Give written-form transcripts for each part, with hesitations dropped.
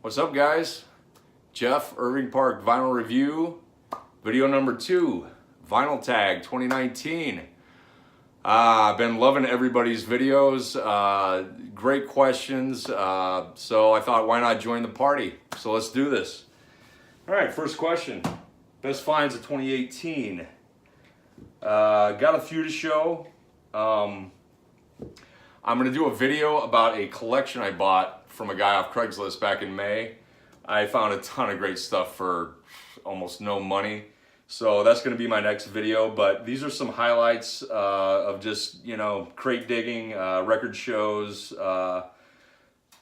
What's up, guys? Jeff, Irving Park Vinyl Review, video number 2, Vinyl Tag 2019. I've been loving everybody's videos, great questions, so I thought, why not join the party? So let's do this. All right, first question. Best finds of 2018. Got a few to show. I'm going to do a video about a collection I bought from a guy off Craigslist back in May. I found a ton of great stuff for almost no money. So that's going to be my next video, but these are some highlights of just, crate digging, record shows,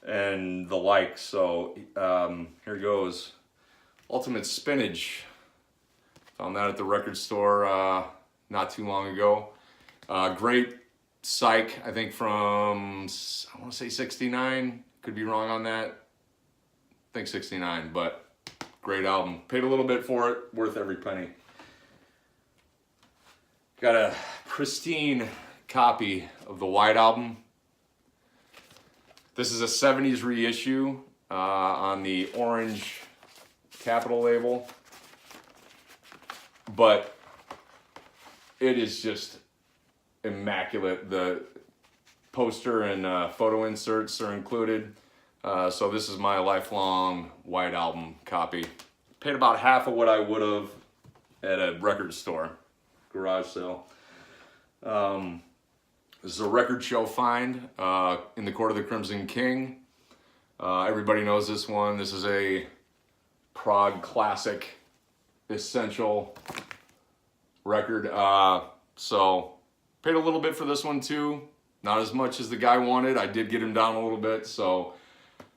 and the like. So here goes. Ultimate Spinach. Found that at the record store not too long ago. Great Psych, I think from, I want to say 69. Could be wrong on that. I think 69, but great album. Paid a little bit for it, worth every penny. Got a pristine copy of the White Album. This is a 70s reissue on the orange Capitol label, but it is just immaculate. The poster and photo inserts are included. So this is my lifelong White Album copy. Paid about half of what I would have at a record store, garage sale. This is a record show find in the Court of the Crimson King. Everybody knows this one. This is a prog classic, essential record. So paid a little bit for this one too. Not as much as the guy wanted. I did get him down a little bit, so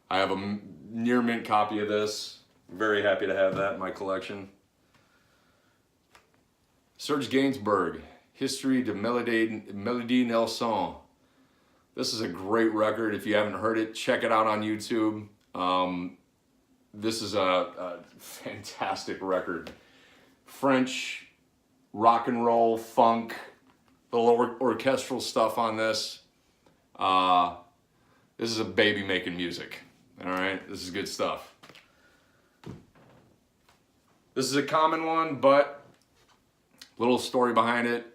I have a near mint copy of this. Very happy to have that in my collection. Serge Gainsbourg, History de Mélodie Nelson. This is a great record. If you haven't heard it, check it out on YouTube. This is a fantastic record. French rock and roll, funk, little orchestral stuff on this. This is a baby making music. All right, this is good stuff. This is a common one, but little story behind it.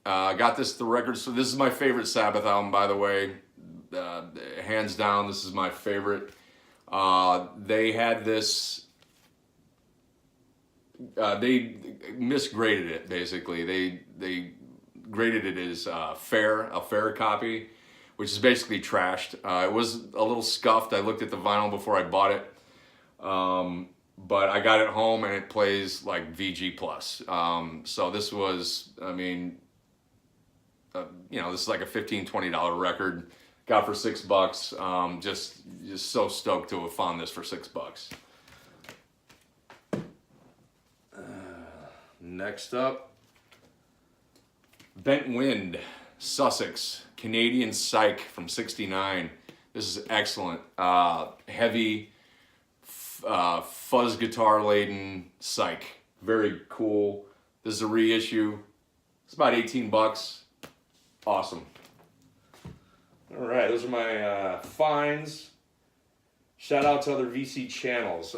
I got this at the record. So this is my favorite Sabbath album, by the way. Hands down, this is my favorite. They had this. They misgraded it basically. They graded it as a fair copy, which is basically trashed. It was a little scuffed. I looked at the vinyl before I bought it, but I got it home and it plays like VG plus. So this was, this is like a $15-$20 record. Got for $6. Just so stoked to have found this for $6. Next up, Bent Wind, Sussex, Canadian Psych from '69. This is excellent. Heavy, fuzz guitar laden Psych. Very cool. This is a reissue. It's about $18. Awesome. All right, those are my finds. Shout out to other VC channels.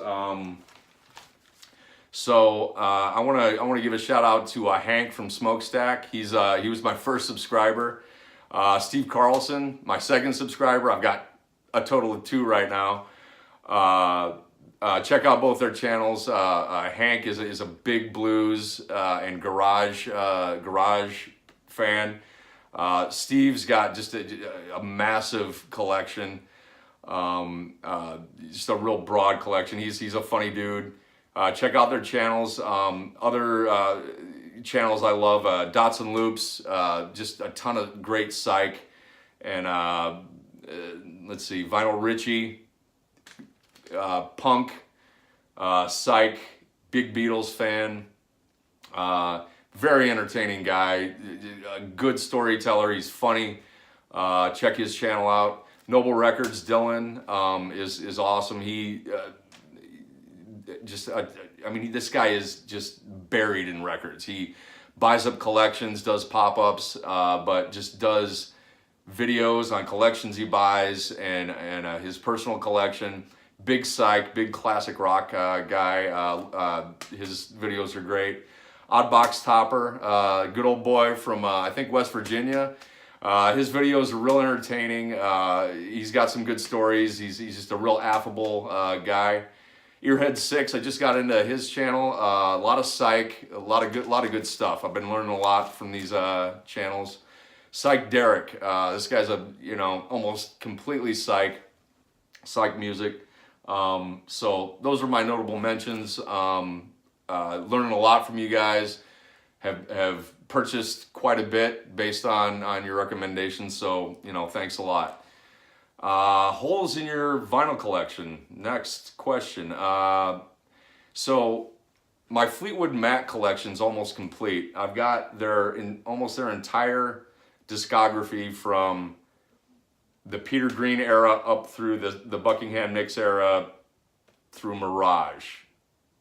So I want to give a shout out to Hank from Smokestack. He was my first subscriber. Steve Carlson, my second subscriber. I've got a total of 2 right now. Check out both their channels. Hank is a big blues and garage fan. Steve's got just a massive collection. Just a real broad collection. He's a funny dude. Check out their channels. Other channels I love, Dots and Loops, just a ton of great Psych. And let's see, Vinyl Richie, Punk, Psych, big Beatles fan. Very entertaining guy, a good storyteller. He's funny. Check his channel out. Noble Records, Dylan is awesome. He this guy is just buried in records. He buys up collections, does pop-ups, but just does videos on collections he buys and his personal collection. big psych, big classic rock guy. His videos are great. Oddbox Topper, good old boy from I think West Virginia. His videos are real entertaining. He's got some good stories. He's just a real affable guy. Earhead 6, I just got into his channel. A lot of psych, a lot of good stuff. I've been learning a lot from these channels. Psych Derek, this guy's almost completely psych music. So those are my notable mentions. Learning a lot from you guys. Have purchased quite a bit based on your recommendations. So thanks a lot. Holes in your vinyl collection. Next question. So my Fleetwood Mac collection's almost complete. I've got almost their entire discography from the Peter Green era up through the Buckingham Nicks era through Mirage.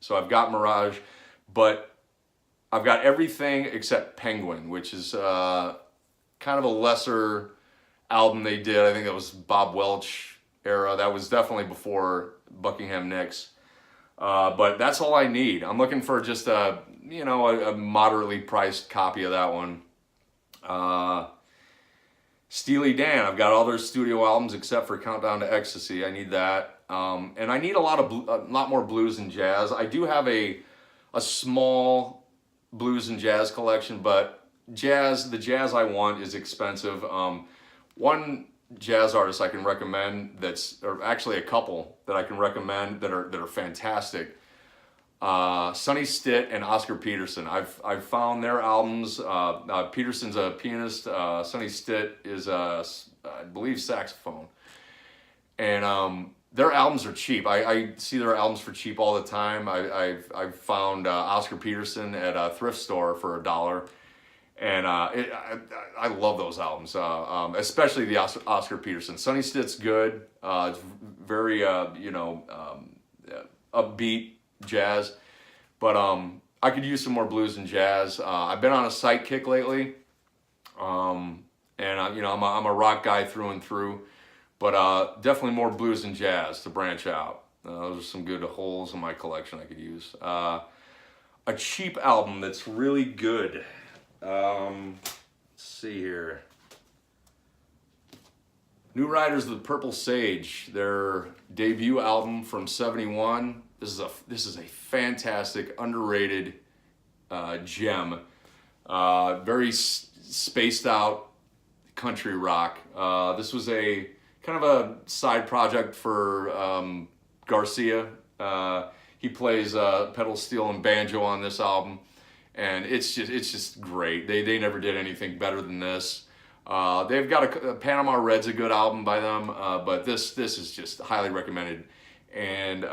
So I've got Mirage, but I've got everything except Penguin, which is kind of a lesser album they did. I think that was Bob Welch era. That was definitely before Buckingham Nicks. But that's all I need. I'm looking for just a moderately priced copy of that one. Steely Dan, I've got all their studio albums except for Countdown to Ecstasy. I need that. And I need a lot more blues and jazz. I do have a small blues and jazz collection, but the jazz I want is expensive. One jazz artist I can recommend or actually a couple that I can recommend that are fantastic. Sonny Stitt and Oscar Peterson. I've found their albums. Peterson's a pianist. Sonny Stitt is I believe saxophone. And their albums are cheap. I see their albums for cheap all the time. I've found Oscar Peterson at a thrift store for $1. And I love those albums, especially the Oscar Peterson. Sonny Stitt's good. It's very upbeat jazz, but I could use some more blues and jazz. I've been on a psych kick lately, and I'm a rock guy through and through, but definitely more blues and jazz to branch out. Those are some good holes in my collection I could use. A cheap album that's really good. Let's see here. New Riders of the Purple Sage, their debut album from '71. This is a fantastic, underrated gem. Very spaced out country rock. This was a kind of a side project for Garcia. He plays pedal steel and banjo on this album. And it's just great. They never did anything better than this. They've got a Panama Red's a good album by them, but this is just highly recommended. And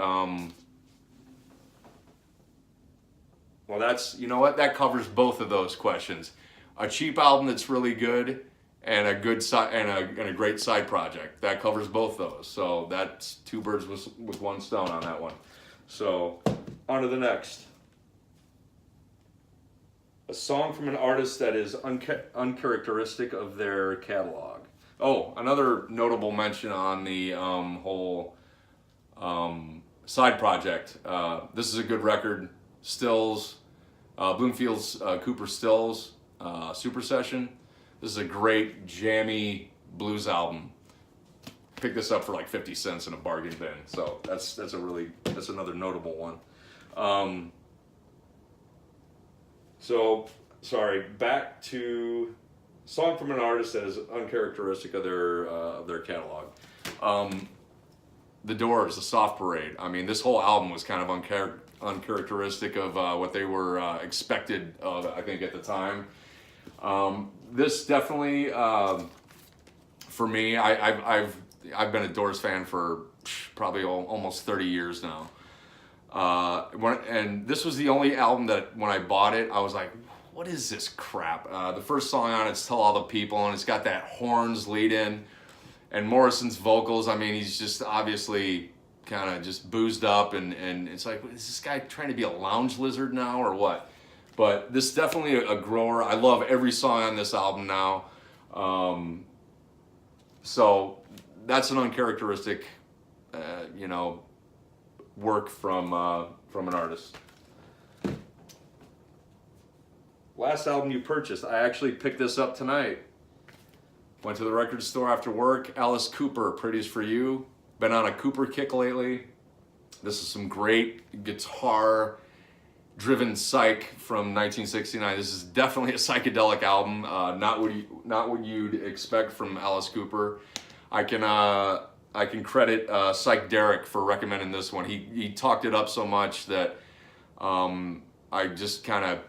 well, that covers both of those questions. A cheap album that's really good, and a good and a great side project that covers both those. So that's two birds with one stone on that one. So on to the next. A song from an artist that is uncharacteristic of their catalog. Oh, another notable mention on the whole side project. This is a good record. Stills, Bloomfield's Cooper Stills Super Session. This is a great jammy blues album. Picked this up for like 50 cents in a bargain bin. So that's another notable one. So, sorry, back to song from an artist that is uncharacteristic of their catalog. The Doors, The Soft Parade. I mean, this whole album was kind of uncharacteristic of what they were expected of, I think, at the time. This definitely, for me, I've been a Doors fan for probably almost 30 years now. And this was the only album that when I bought it, I was like, what is this crap? The first song on it's Tell All the People, and it's got that horns lead in, and Morrison's vocals. I mean, he's just obviously kind of just boozed up, and it's like, is this guy trying to be a lounge lizard now or what? But this is definitely a grower. I love every song on this album now. So that's an uncharacteristic, work from an artist. Last album you purchased. I actually picked this up tonight. Went to the record store after work. Alice Cooper, Prettiest for You. Been on a Cooper kick lately. This is some great guitar driven psych from 1969. This is definitely a psychedelic album. Not what you'd expect from Alice Cooper. I can credit Psych Derek for recommending this one. He talked it up so much that I just kind of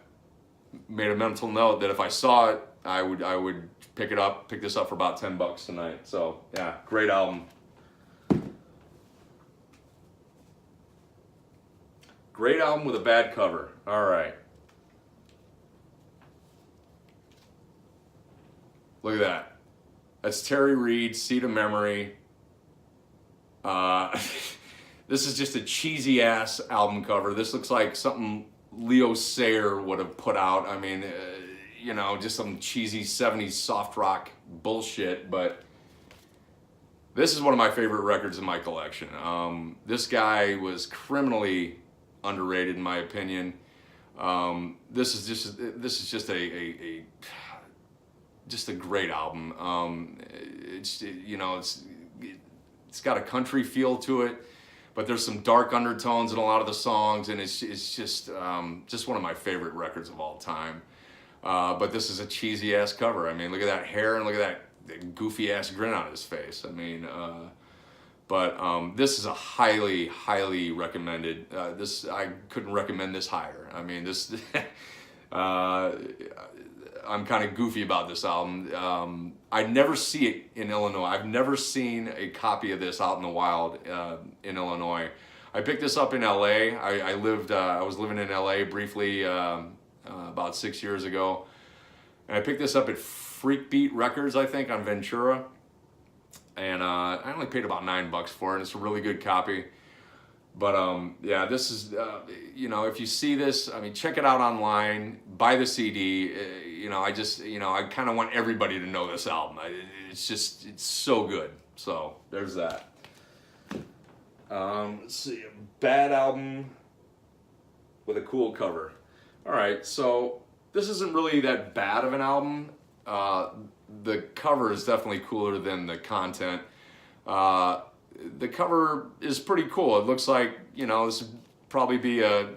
made a mental note that if I saw it, I would pick this up for about $10 tonight. So yeah, great album. Great album with a bad cover. All right. Look at that. That's Terry Reid, Seed of Memory. This is just a cheesy ass album cover. This looks like something Leo Sayer would have put out. I mean, you know, just some cheesy 70s soft rock bullshit, but this is one of my favorite records in my collection. This guy was criminally underrated in my opinion. This is just a great album. It's got a country feel to it, but there's some dark undertones in a lot of the songs, and it's just one of my favorite records of all time. But this is a cheesy ass cover. I mean, look at that hair and look at that goofy ass grin on his face. I mean, this is a highly recommended. I couldn't recommend this higher. I mean, this. I'm kind of goofy about this album. I never see it in Illinois. I've never seen a copy of this out in the wild in Illinois. I picked this up in LA. I was living in LA briefly about 6 years ago, and I picked this up at Freak Beat Records, I think, on Ventura, and I only paid about $9 for it. It's a really good copy. But yeah, this is, if you see this, I mean, check it out online, buy the CD. I kind of want everybody to know this album. It's so good. So there's that. Let's see, a bad album with a cool cover. All right, so this isn't really that bad of an album. The cover is definitely cooler than the content. The cover is pretty cool. It looks like, this would probably be a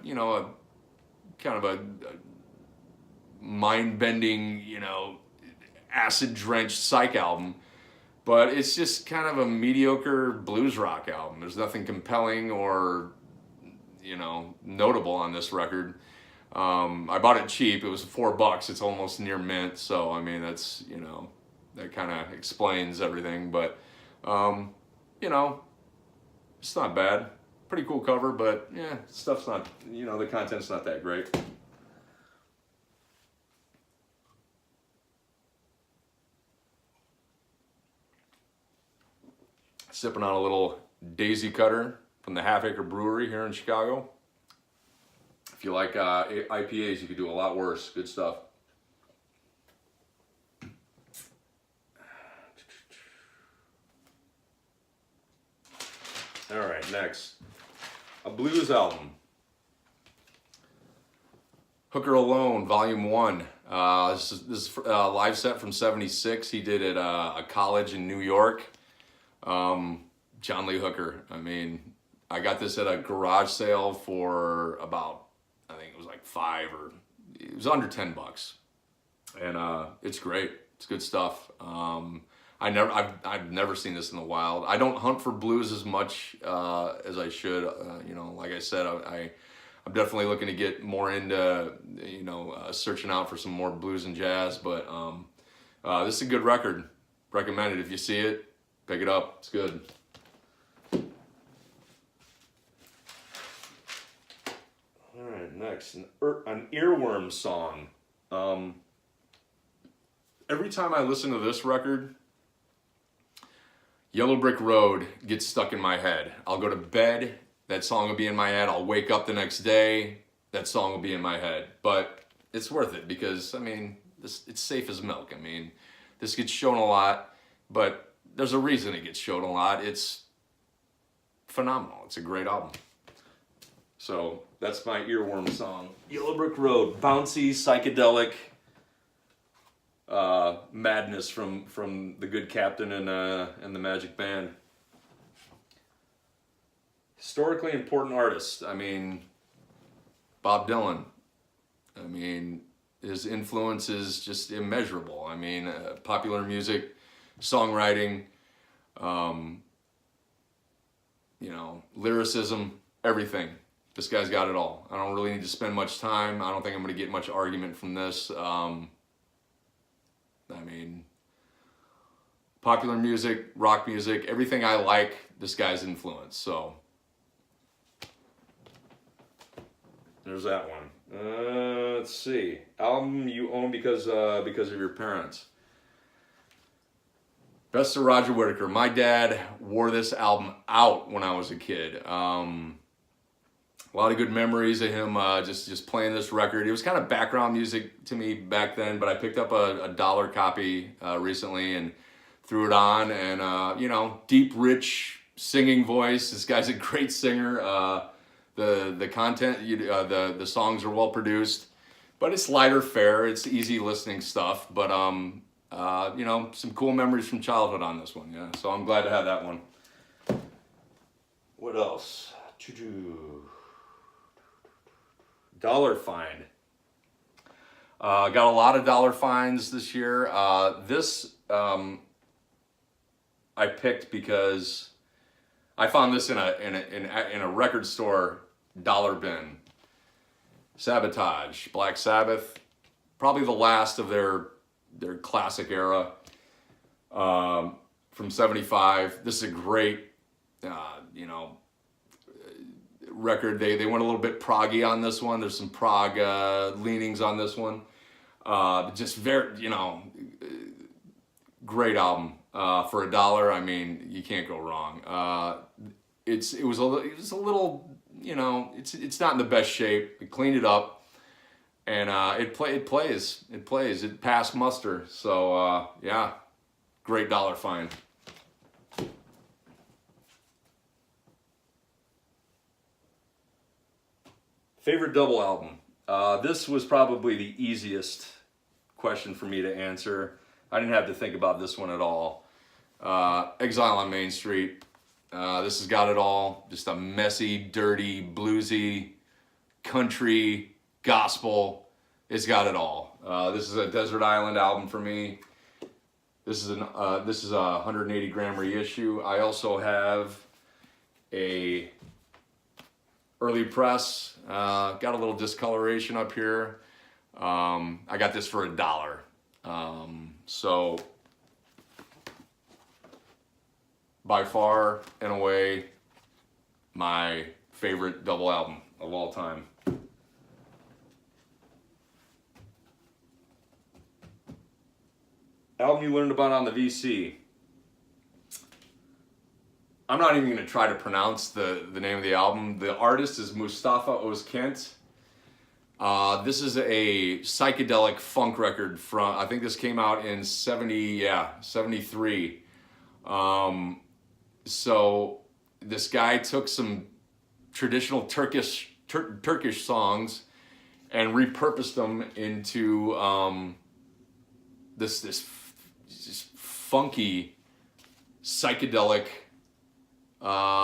kind of a mind-bending, acid-drenched psych album. But it's just kind of a mediocre blues rock album. There's nothing compelling or, notable on this record. I bought it cheap. It was $4. It's almost near mint. So, I mean, that's, that kind of explains everything. But, it's not bad. Pretty cool cover, but yeah, stuff's not, the content's not that great. Sipping on a little Daisy Cutter from the Half Acre Brewery here in Chicago. If you like IPAs, you could do a lot worse. Good stuff. All right, next, a blues album. Hooker Alone, Volume 1. This is a live set from '76. He did it at a college in New York. John Lee Hooker. I mean, I got this at a garage sale for about, I think it was like it was under $10. And it's great. It's good stuff. I've never seen this in the wild. I don't hunt for blues as much as I should. Like I said, I'm definitely looking to get more into, searching out for some more blues and jazz. But this is a good record. Recommend it. If you see it, pick it up. It's good. All right, next, an Earworm song. Every time I listen to this record, Yellow Brick Road gets stuck in my head. I'll go to bed, that song will be in my head. I'll wake up the next day, that song will be in my head. But it's worth it because, I mean, it's safe as milk. I mean, this gets shown a lot, but there's a reason it gets shown a lot. It's phenomenal. It's a great album. So that's my earworm song. Yellow Brick Road, bouncy, psychedelic madness from the Good Captain and the Magic Band. Historically important artist. I mean, Bob Dylan. I mean, his influence is just immeasurable. I mean, popular music, songwriting, lyricism, everything. This guy's got it all. I don't really need to spend much time. I don't think I'm going to get much argument from this. I mean, popular music, rock music, everything I like, this guy's influence. So there's that one. Let's see. Album you own because of your parents. Best of Roger Whittaker. My dad wore this album out when I was a kid. A lot of good memories of him just playing this record. It was kind of background music to me back then, but I picked up a dollar copy recently and threw it on. And deep, rich singing voice. This guy's a great singer. The content, the songs are well produced, but it's lighter fare. It's easy listening stuff. But some cool memories from childhood on this one. Yeah, so I'm glad to have that one. What else? Dollar find. Got a lot of dollar finds this year. This I picked because I found this in a record store dollar bin. Sabotage, Black Sabbath, probably the last of their classic era, from '75. This is a great, record. They went a little bit proggy on this one. There's some prog leanings on this one. Just very, great album. For $1, I mean, you can't go wrong. It was a little, it's not in the best shape. We cleaned it up, and it plays. It passed muster. So yeah, great dollar find. Favorite double album. This was probably the easiest question for me to answer. I didn't have to think about this one at all. Exile on Main Street. This has got it all. Just a messy, dirty, bluesy, country, gospel. It's got it all. This is a Desert Island album for me. This is a 180 gram reissue. I also have a early press. Got a little discoloration up here. I got this for $1. So by far and away my favorite double album of all time. Album you learned about on the VC. I'm not even going to try to pronounce the name of the album. The artist is Mustafa Özkent. This is a psychedelic funk record from, I think this came out in 73. So this guy took some traditional Turkish songs and repurposed them into this funky psychedelic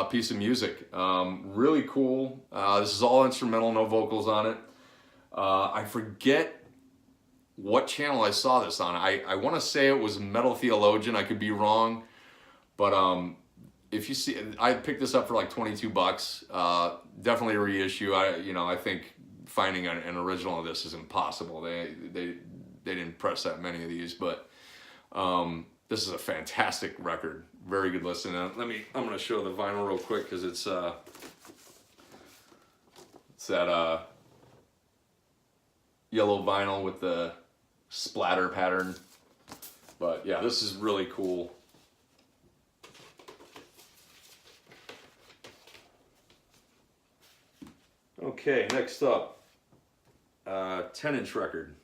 piece of music. Really cool. This is all instrumental, no vocals on it. I forget what channel I saw this on. I want to say it was Metal Theologian. I could be wrong, but if you see, I picked this up for like $22. Definitely a reissue. I think finding an original of this is impossible. They didn't press that many of these, but this is a fantastic record. Very good listen. I'm going to show the vinyl real quick because it's that yellow vinyl with the splatter pattern. But yeah, this is really cool. Okay, next up, 10-inch record.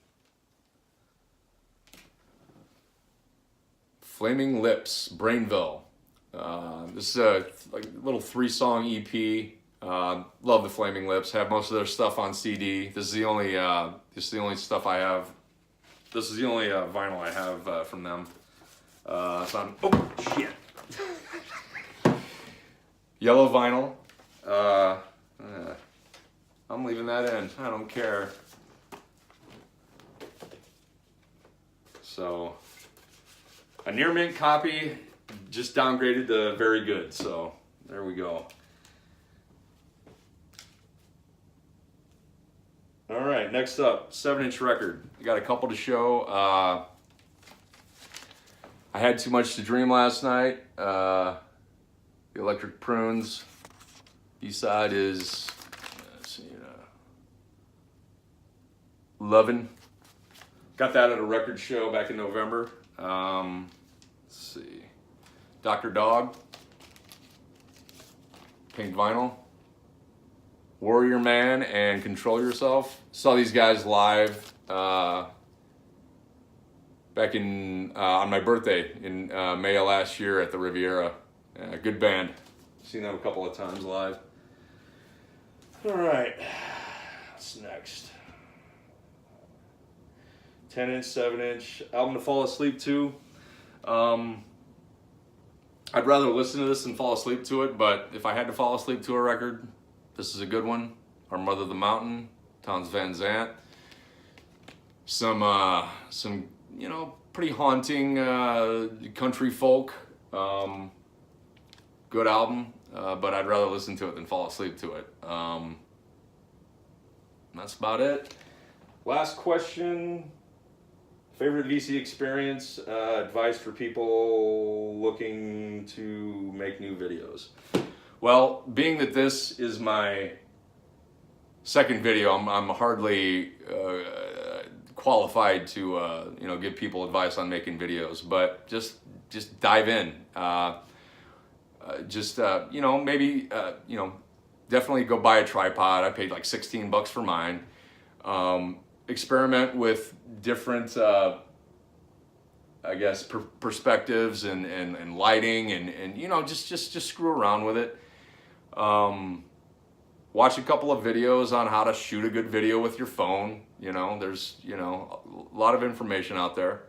Flaming Lips, Brainville. This is a little 3-song EP. Love the Flaming Lips. Have most of their stuff on CD. This is the only stuff I have. This is the only vinyl I have from them. It's on. Oh shit. Yellow vinyl. I'm leaving that in. I don't care. So, a near mint copy, just downgraded to very good. So, there we go. All right, next up, 7-inch record. I got a couple to show. I had Too Much to Dream last night. The Electric Prunes. B-side is, let's see, Lovin'. Got that at a record show back in November. Let's see, Dr. Dog. Pink vinyl. Warrior Man and Control Yourself. Saw these guys live back in on my birthday in May of last year at the Riviera. Good band. Seen them a couple of times live. All right, what's next? 10-inch, 7-inch album to fall asleep to. I'd rather listen to this than fall asleep to it, but if I had to fall asleep to a record, this is a good one. Our Mother the Mountain, Townes Van Zandt. Some pretty haunting country folk. Good album, but I'd rather listen to it than fall asleep to it. That's about it. Last question. Favorite VC experience, advice for people looking to make new videos. Well, being that this is my second video, I'm hardly qualified to give people advice on making videos, but just dive in. Maybe definitely go buy a tripod. I paid like $16 for mine. Experiment with different, perspectives and lighting and just screw around with it. Watch a couple of videos on how to shoot a good video with your phone. There's a lot of information out there.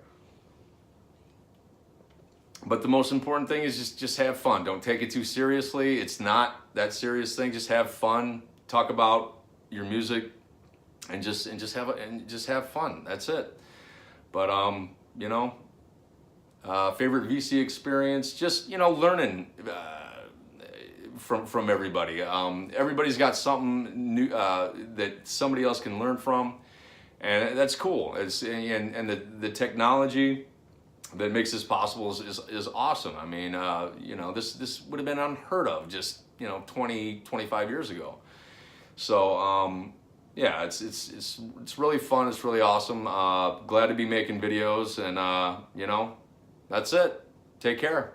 But the most important thing is just have fun. Don't take it too seriously. It's not that serious thing. Just have fun. Talk about your music. And just have fun. That's it. But favorite VC experience, just learning from everybody. Everybody's got something new that somebody else can learn from, and that's cool. And the technology that makes this possible is awesome. I mean, this would have been unheard of just 25 years ago. So. Yeah, it's really fun. It's really awesome. Glad to be making videos, and that's it. Take care.